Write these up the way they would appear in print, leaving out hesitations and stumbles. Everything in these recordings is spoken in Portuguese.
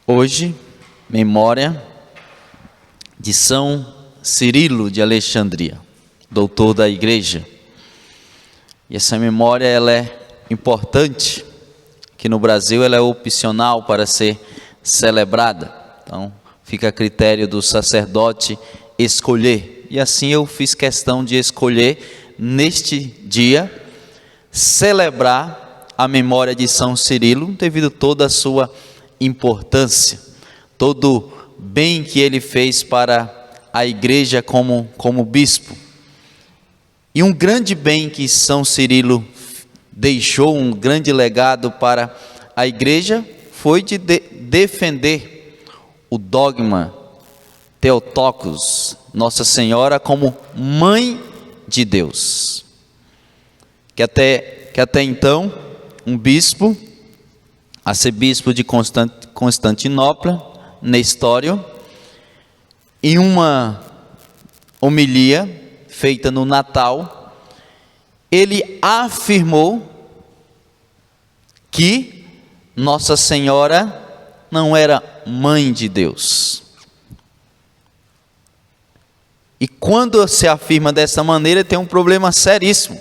Hoje, memória de São Cirilo de Alexandria, doutor da igreja. E essa memória ela é importante, que no Brasil ela é opcional para ser celebrada. Então, fica a critério do sacerdote escolher. E assim eu fiz questão de escolher, neste dia, celebrar a memória de São Cirilo, devido a toda a sua importância, todo o bem que ele fez para a igreja como bispo. E um grande bem que São Cirilo deixou, um grande legado para a igreja, foi de defender o dogma Theotokos, Nossa Senhora como Mãe de Deus. Que até então, um bispo, arcebispo de Constantinopla, Nestório, em uma homilia feita no Natal, ele afirmou que Nossa Senhora não era mãe de Deus. E quando se afirma dessa maneira, tem um problema seríssimo.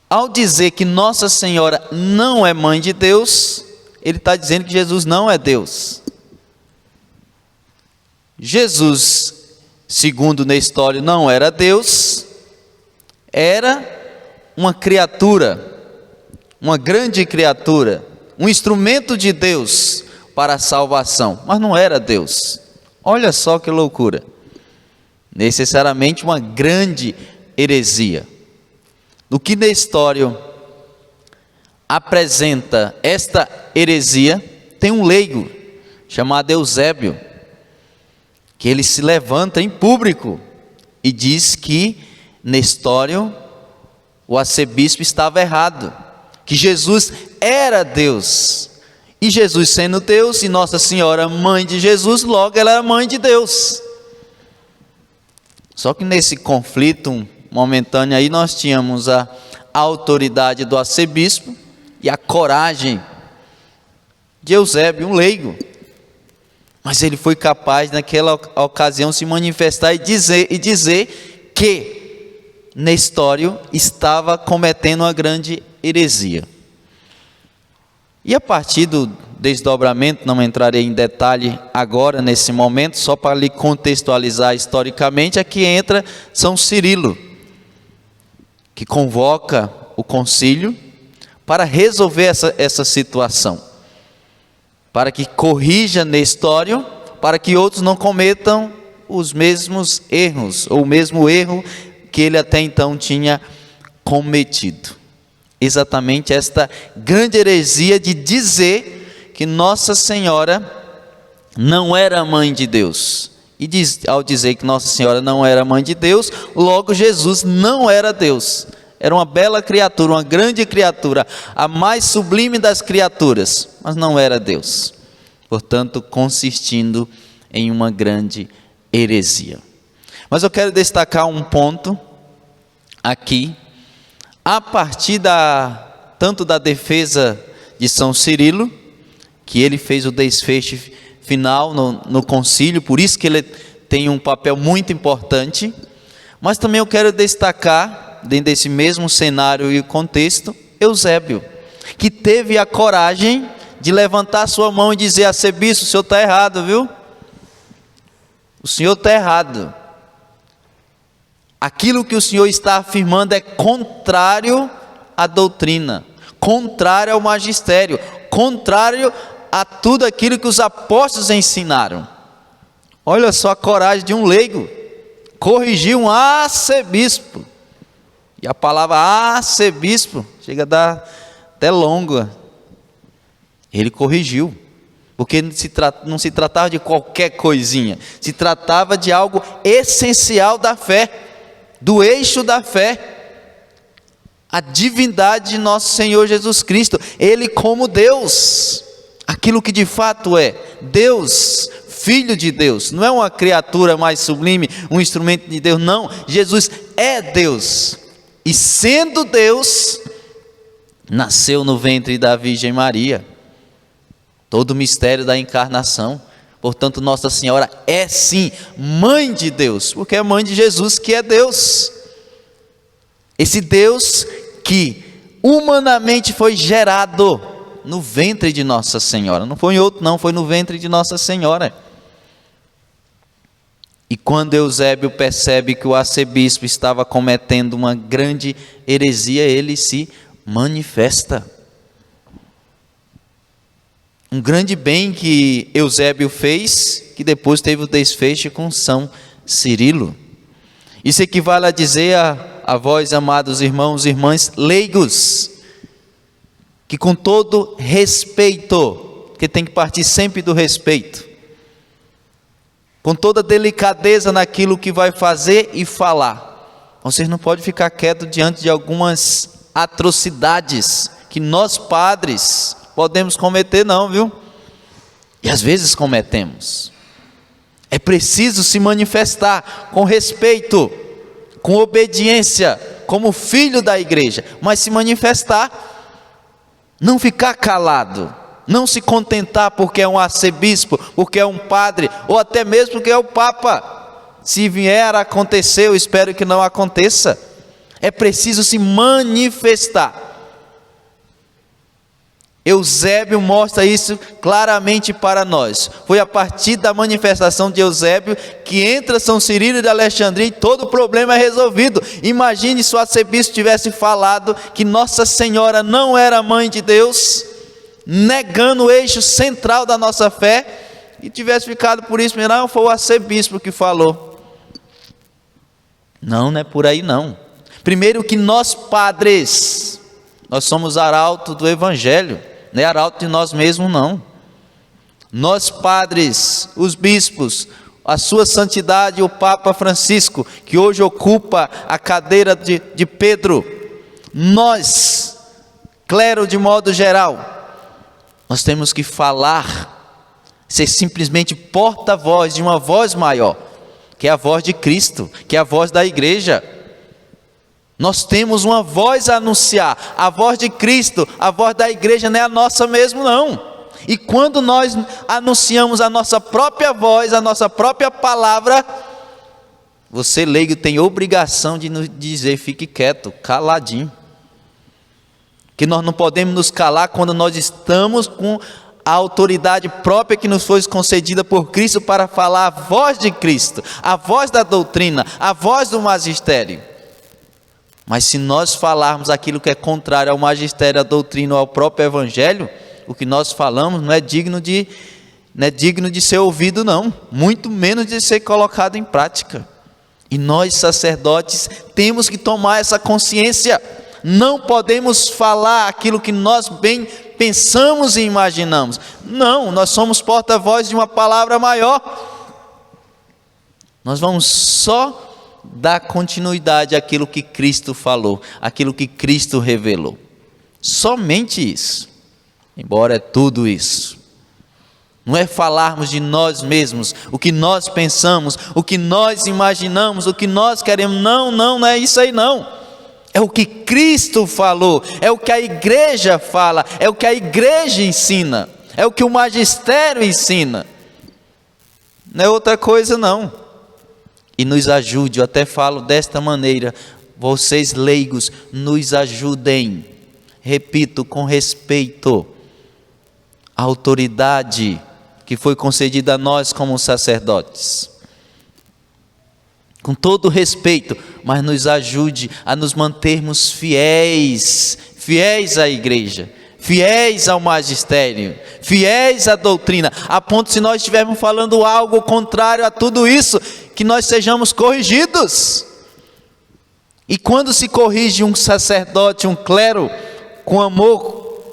Ao dizer que Nossa Senhora não é mãe de Deus, ele está dizendo que Jesus não é Deus. Jesus, segundo Nestório, não era Deus, era uma criatura, uma grande criatura, um instrumento de Deus para a salvação, mas não era Deus. Olha só que loucura, necessariamente uma grande heresia. No que Nestório apresenta esta heresia, tem um leigo chamado Eusébio, que ele se levanta em público e diz que Nestório, o arcebispo, estava errado, que Jesus era Deus, e Jesus sendo Deus, e Nossa Senhora mãe de Jesus, logo ela era mãe de Deus. Só que nesse conflito momentâneo aí, nós tínhamos a autoridade do arcebispo e a coragem de Eusébio, um leigo. Mas ele foi capaz naquela ocasião se manifestar e dizer que Nestório estava cometendo uma grande heresia. E a partir do desdobramento, não entrarei em detalhe agora nesse momento, só para lhe contextualizar historicamente, aqui entra São Cirilo, que convoca o concílio para resolver essa situação, para que corrija Nestório, para que outros não cometam os mesmos erros, ou o mesmo erro que ele até então tinha cometido. Exatamente esta grande heresia de dizer que Nossa Senhora não era mãe de Deus. E ao dizer que Nossa Senhora não era mãe de Deus, logo Jesus não era Deus. Era uma bela criatura, uma grande criatura, a mais sublime das criaturas, mas não era Deus. Portanto, consistindo em uma grande heresia. Mas eu quero destacar um ponto aqui, a partir tanto da defesa de São Cirilo, que ele fez o desfecho final no concílio, por isso que ele tem um papel muito importante, mas também eu quero destacar, dentro desse mesmo cenário e contexto, Eusébio, que teve a coragem de levantar sua mão e dizer: arcebispo, o senhor está errado, viu? O senhor está errado. Aquilo que o senhor está afirmando é contrário à doutrina, contrário ao magistério, contrário a tudo aquilo que os apóstolos ensinaram. Olha só a coragem de um leigo, corrigir um arcebispo. E a palavra arcebispo chega a dar até longa. Ele corrigiu, porque não se tratava de qualquer coisinha, se tratava de algo essencial da fé, do eixo da fé, a divindade de nosso Senhor Jesus Cristo, Ele como Deus, aquilo que de fato é Deus, Filho de Deus, não é uma criatura mais sublime, um instrumento de Deus, não, Jesus é Deus, e sendo Deus, nasceu no ventre da Virgem Maria. todo o mistério da encarnação. Portanto, Nossa Senhora é sim mãe de Deus, porque é mãe de Jesus, que é Deus. Esse Deus que humanamente foi gerado no ventre de Nossa Senhora. Não foi em outro não, foi no ventre de Nossa Senhora. E quando Eusébio percebe que o arcebispo estava cometendo uma grande heresia, ele se manifesta. Um grande bem que Eusébio fez, que depois teve o desfecho com São Cirilo. Isso equivale a dizer a vós, amados irmãos e irmãs leigos, que com todo respeito, porque tem que partir sempre do respeito, com toda delicadeza naquilo que vai fazer e falar, vocês não podem ficar quietos diante de algumas atrocidades que nós padres podemos cometer não, viu? E às vezes cometemos. É preciso se manifestar com respeito, com obediência, como filho da igreja, mas se manifestar, não ficar calado, não se contentar porque é um arcebispo, porque é um padre, ou até mesmo porque é o Papa. Se vier a acontecer, eu espero que não aconteça, é preciso se manifestar. Eusébio mostra isso claramente para nós. Foi a partir da manifestação de Eusébio que entra São Cirilo de Alexandria e todo o problema é resolvido. Imagine se o arcebispo tivesse falado que Nossa Senhora não era mãe de Deus, negando o eixo central da nossa fé, e tivesse ficado por isso, não, foi o arcebispo que falou. Não, não é por aí não. Primeiro que nós padres, nós somos arauto do Evangelho, não é arauto de nós mesmos não. Nós padres, os bispos, a sua santidade, o Papa Francisco, que hoje ocupa a cadeira de Pedro, nós, clero de modo geral, nós temos que falar, ser simplesmente porta-voz de uma voz maior, que é a voz de Cristo, que é a voz da igreja. Nós temos uma voz a anunciar, a voz de Cristo, a voz da igreja, não é a nossa mesmo não. E quando nós anunciamos a nossa própria voz, a nossa própria palavra, você leigo tem obrigação de nos dizer, fique quieto, caladinho. Que nós não podemos nos calar quando nós estamos com a autoridade própria que nos foi concedida por Cristo para falar a voz de Cristo, a voz da doutrina, a voz do magistério. Mas se nós falarmos aquilo que é contrário ao magistério, à doutrina ou ao próprio evangelho, o que nós falamos não é digno de ser ouvido não, muito menos de ser colocado em prática. E nós sacerdotes temos que tomar essa consciência. Não podemos falar aquilo que nós bem pensamos e imaginamos. Não, nós somos porta-voz de uma palavra maior. Nós vamos só dar continuidade àquilo que Cristo falou, aquilo que Cristo revelou. Somente isso. Embora é tudo isso. Não é falarmos de nós mesmos, o que nós pensamos, o que nós imaginamos, o que nós queremos. Não é isso aí não. É o que Cristo falou, é o que a igreja fala, é o que a igreja ensina, é o que o magistério ensina. Não é outra coisa não. E nos ajude, eu até falo desta maneira, vocês leigos, nos ajudem, repito, com respeito, a autoridade que foi concedida a nós como sacerdotes. Com todo respeito, mas nos ajude a nos mantermos fiéis à igreja, fiéis ao magistério, fiéis à doutrina, a ponto se nós estivermos falando algo contrário a tudo isso, que nós sejamos corrigidos. E quando se corrige um sacerdote, um clero, com amor,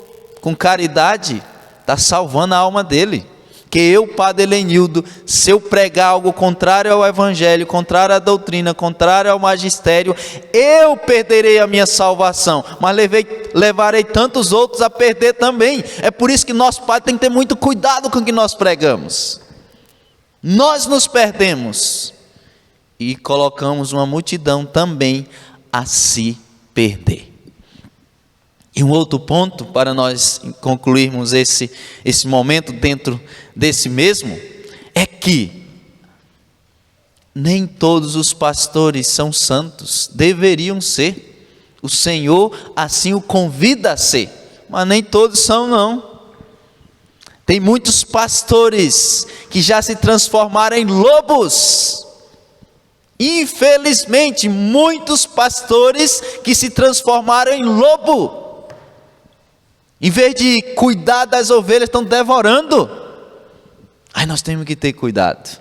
com caridade, está salvando a alma dele. Que eu, Padre Helenildo, se eu pregar algo contrário ao evangelho, contrário à doutrina, contrário ao magistério, eu perderei a minha salvação, mas levarei tantos outros a perder também. É por isso que nosso Padre tem que ter muito cuidado com o que nós pregamos. Nós nos perdemos e colocamos uma multidão também a se perder. E um outro ponto, para nós concluirmos esse momento dentro desse mesmo, é que nem todos os pastores são santos, deveriam ser. O Senhor assim o convida a ser, mas nem todos são não. Tem muitos pastores que já se transformaram em lobos. Infelizmente, muitos pastores que se transformaram em lobo. Em vez de cuidar das ovelhas, estão devorando. Aí nós temos que ter cuidado.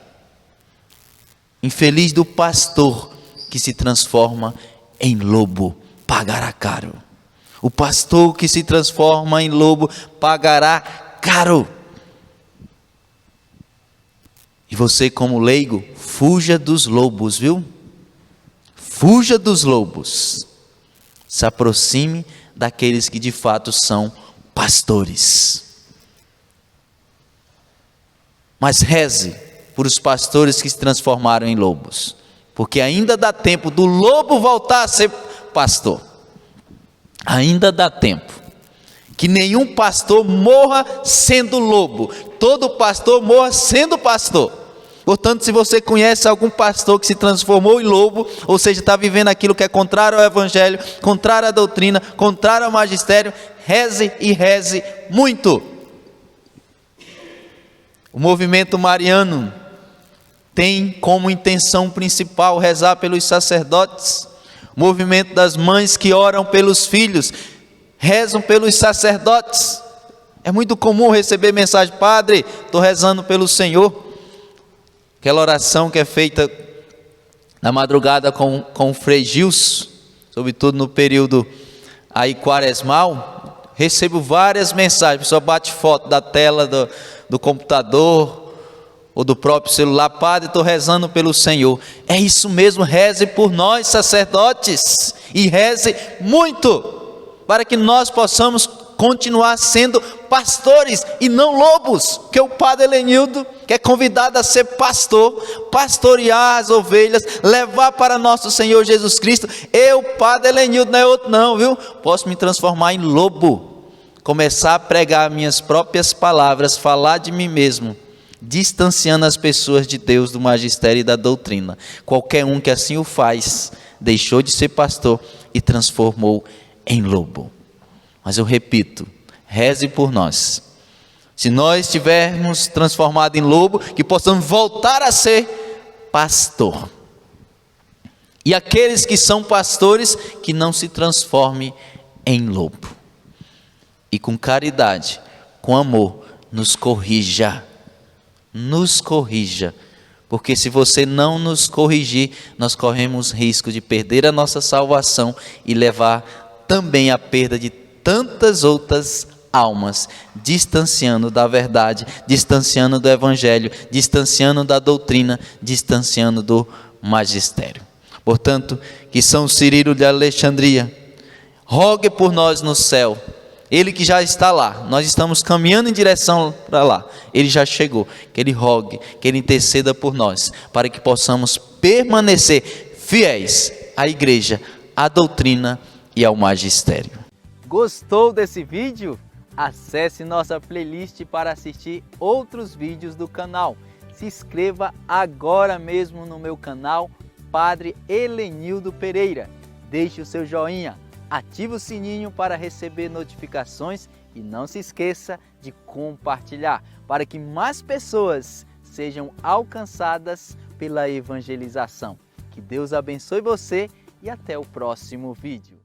Infeliz do pastor que se transforma em lobo, pagará caro. O pastor que se transforma em lobo pagará caro. E você, como leigo, fuja dos lobos, viu? Fuja dos lobos. Se aproxime daqueles que de fato são pastores. Mas reze por os pastores que se transformaram em lobos, porque ainda dá tempo do lobo voltar a ser pastor. Ainda dá tempo. Que nenhum pastor morra sendo lobo, todo pastor morra sendo pastor. Portanto, se você conhece algum pastor que se transformou em lobo, ou seja, está vivendo aquilo que é contrário ao evangelho, contrário à doutrina, contrário ao magistério, reze e reze muito. O movimento mariano tem como intenção principal rezar pelos sacerdotes. O movimento das mães que oram pelos filhos, rezam pelos sacerdotes. É muito comum receber mensagem: padre, estou rezando pelo Senhor. Aquela oração que é feita na madrugada com o Frei Gilson, sobretudo no período aí quaresmal, recebo várias mensagens. A pessoa bate foto da tela do computador ou do próprio celular: padre, estou rezando pelo Senhor. É isso mesmo, reze por nós sacerdotes, e reze muito, para que nós possamos continuar sendo pastores e não lobos, porque o padre Helenildo, que é convidado a ser pastor, pastorear as ovelhas, levar para nosso Senhor Jesus Cristo. Eu, padre Helenildo, não é outro não, viu? Posso me transformar em lobo, começar a pregar minhas próprias palavras, falar de mim mesmo, distanciando as pessoas de Deus, do magistério e da doutrina. Qualquer um que assim o faz, deixou de ser pastor e transformou em lobo. Mas eu repito, reze por nós. Se nós estivermos transformados em lobo, que possamos voltar a ser pastor. E aqueles que são pastores, que não se transformem em lobo. E com caridade, com amor, nos corrija. Nos corrija. Porque se você não nos corrigir, nós corremos risco de perder a nossa salvação e levar também a perda de tantas outras almas, distanciando da verdade, distanciando do evangelho, distanciando da doutrina, distanciando do magistério. Portanto, que São Cirilo de Alexandria rogue por nós no céu. Ele que já está lá, nós estamos caminhando em direção para lá, ele já chegou. Que ele rogue, que ele interceda por nós, para que possamos permanecer fiéis à igreja, à doutrina e ao magistério. Gostou desse vídeo? Acesse nossa playlist para assistir outros vídeos do canal. Se inscreva agora mesmo no meu canal, Padre Helenildo Pereira. Deixe o seu joinha, ative o sininho para receber notificações e não se esqueça de compartilhar, para que mais pessoas sejam alcançadas pela evangelização. Que Deus abençoe você e até o próximo vídeo.